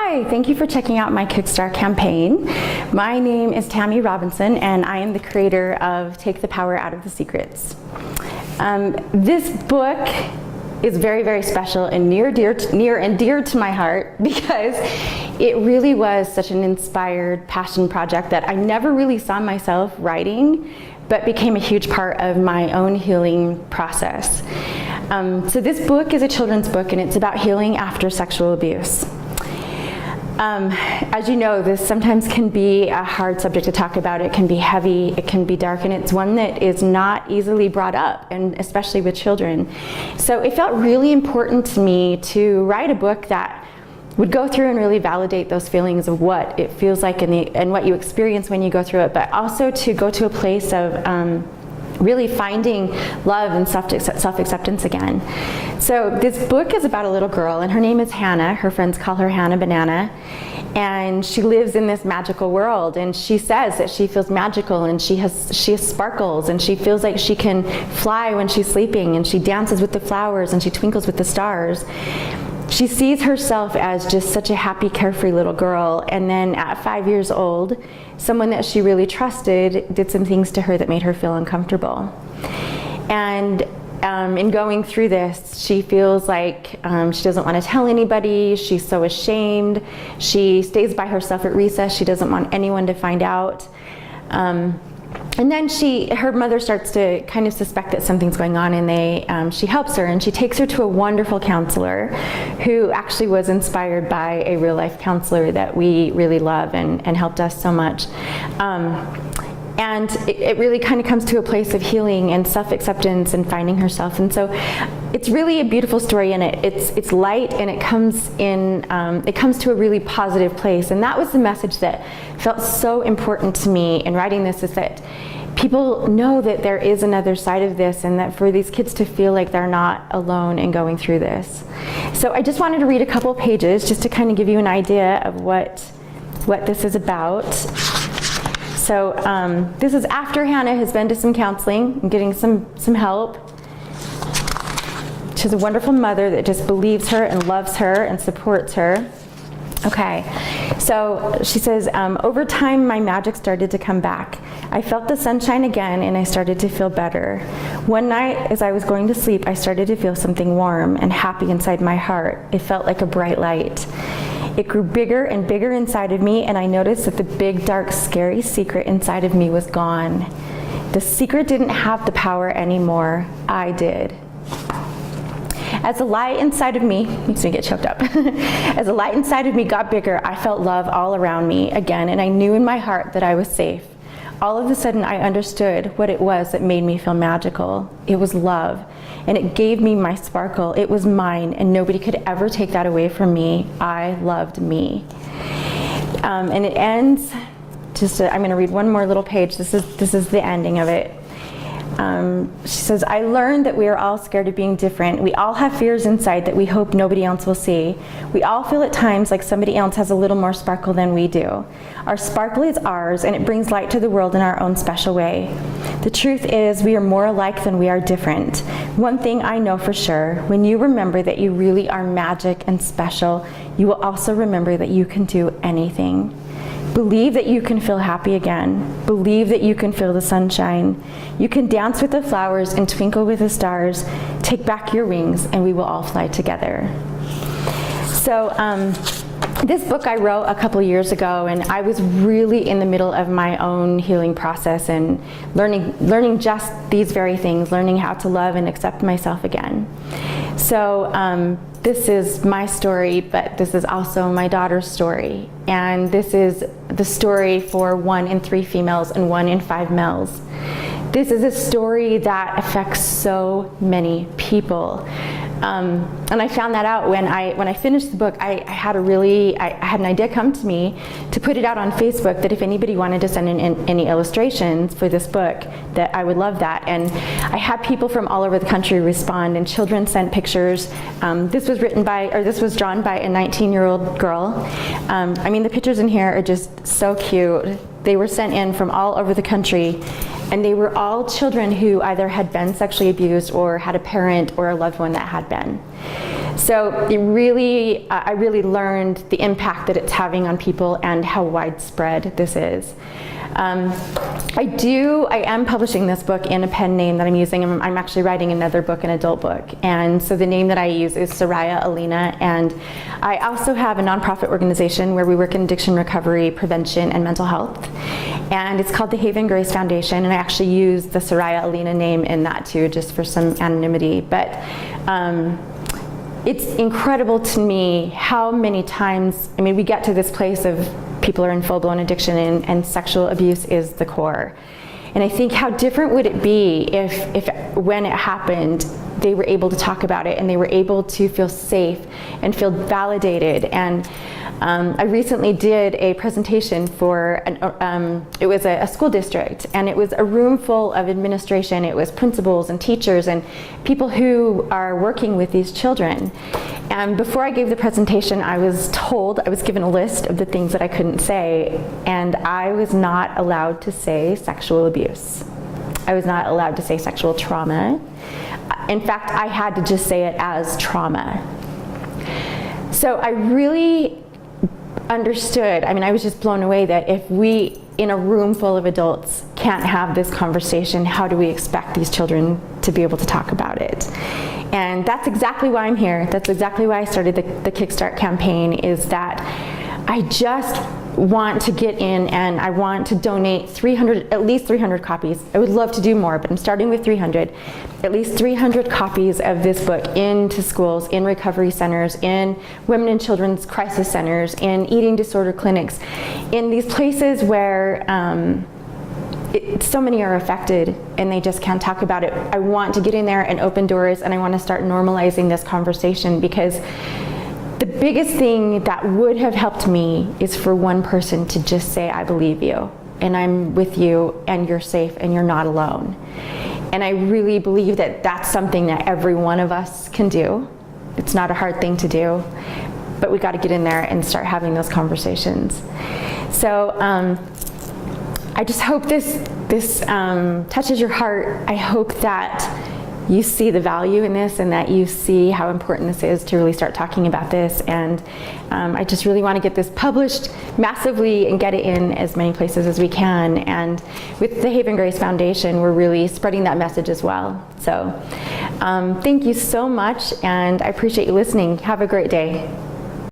Hi, thank you for checking out my Kickstarter campaign. My name is Tammy Robinson and I am the creator of Take the Power Out of the Secrets. This book is very, very special and near and dear to my heart because it really was such an inspired passion project that I never really saw myself writing, but became a huge part of my own healing process. So this book is a children's book and it's about healing after sexual abuse. As you know, this sometimes can be a hard subject to talk about. It can be heavy, it can be dark, and it's one that is not easily brought up, and especially with children. So it felt really important to me to write a book that would go through and really validate those feelings of what it feels like and what you experience when you go through it, but also to go to a place of really finding love and self-acceptance again. So this book is about a little girl, and her name is Hannah. Her friends call her Hannah Banana, and she lives in this magical world, and she says that she feels magical, and she has sparkles, and she feels like she can fly when she's sleeping, and she dances with the flowers, and she twinkles with the stars. She sees herself as just such a happy, carefree little girl, and then at 5 years old, someone that she really trusted did some things to her that made her feel uncomfortable. And in going through this, she feels like she doesn't want to tell anybody, she's so ashamed, she stays by herself at recess, she doesn't want anyone to find out. And then her mother starts to kind of suspect that something's going on, and she helps her, and she takes her to a wonderful counselor who actually was inspired by a real life counselor that we really love and helped us so much. And it really kind of comes to a place of healing and self-acceptance and finding herself. And so it's really a beautiful story, and it's light, and it comes to a really positive place. And that was the message that felt so important to me in writing this, is that people know that there is another side of this, and that for these kids to feel like they're not alone in going through this. So I just wanted to read a couple pages just to kind of give you an idea of what this is about. So this is after Hannah has been to some counseling and getting some help. She has a wonderful mother that just believes her and loves her and supports her. Okay, so she says, over time my magic started to come back. I felt the sunshine again and I started to feel better. One night as I was going to sleep, I started to feel something warm and happy inside my heart. It felt like a bright light. It grew bigger and bigger inside of me, and I noticed that the big, dark, scary secret inside of me was gone. The secret didn't have the power anymore. I did. As the light inside of me, makes me get choked up. As the light inside of me got bigger, I felt love all around me again, and I knew in my heart that I was safe. All of a sudden, I understood what it was that made me feel magical. It was love, and it gave me my sparkle. It was mine, and nobody could ever take that away from me. I loved me. And it ends, I'm going to read one more little page. This is the ending of it. She says, I learned that we are all scared of being different. We all have fears inside that we hope nobody else will see. We all feel at times like somebody else has a little more sparkle than we do. Our sparkle is ours, and it brings light to the world in our own special way. The truth is, we are more alike than we are different. One thing I know for sure, when you remember that you really are magic and special, you will also remember that you can do anything. Believe that you can feel happy again. Believe that you can feel the sunshine. You can dance with the flowers and twinkle with the stars. Take back your wings and we will all fly together. So this book I wrote a couple years ago, and I was really in the middle of my own healing process and learning just these very things, learning how to love and accept myself again. So this is my story, but this is also my daughter's story. And this is the story for 1 in 3 females and 1 in 5 males. This is a story that affects so many people. And I found that out when I finished the book. I had an idea come to me to put it out on Facebook, that if anybody wanted to send in any illustrations for this book, that I would love that. And I had people from all over the country respond, and children sent pictures. This was drawn by a 19-year-old girl. I mean, the pictures in here are just so cute. They were sent in from all over the country, and they were all children who either had been sexually abused or had a parent or a loved one that had been. So it really, I really learned the impact that it's having on people and how widespread this is. I am publishing this book in a pen name that I'm using. I'm actually writing another book, an adult book. And so the name that I use is Soraya Alina. And I also have a nonprofit organization where we work in addiction recovery, prevention, and mental health. And it's called the Haven Grace Foundation. And I actually use the Soraya Alina name in that too, just for some anonymity. But it's incredible to me how many times, I mean, we get to this place of people are in full-blown addiction and sexual abuse is the core. And I think how different would it be if when it happened, they were able to talk about it and they were able to feel safe and feel validated. And I recently did a presentation for, it was a school district, and it was a room full of administration. It was principals and teachers and people who are working with these children. And before I gave the presentation, I was given a list of the things that I couldn't say, and I was not allowed to say sexual abuse. I was not allowed to say sexual trauma. In fact, I had to just say it as trauma. So I really understood, I mean, I was just blown away that if we, in a room full of adults, can't have this conversation, how do we expect these children to be able to talk about it? And that's exactly why I'm here. That's exactly why I started the Kickstart campaign, is that I just want to get in and I want to donate at least 300 copies. I would love to do more, but I'm starting with 300. At least 300 copies of this book into schools, in recovery centers, in women and children's crisis centers, in eating disorder clinics, in these places where so many are affected and they just can't talk about it. I want to get in there and open doors, and I want to start normalizing this conversation, because the biggest thing that would have helped me is for one person to just say, I believe you, and I'm with you, and you're safe, and you're not alone. And I really believe that that's something that every one of us can do. It's not a hard thing to do, but we got to get in there and start having those conversations. So I just hope this touches your heart. I hope that you see the value in this and that you see how important this is to really start talking about this. And I just really want to get this published massively and get it in as many places as we can. And with the Haven Grace Foundation, we're really spreading that message as well. So thank you so much, and I appreciate you listening. Have a great day.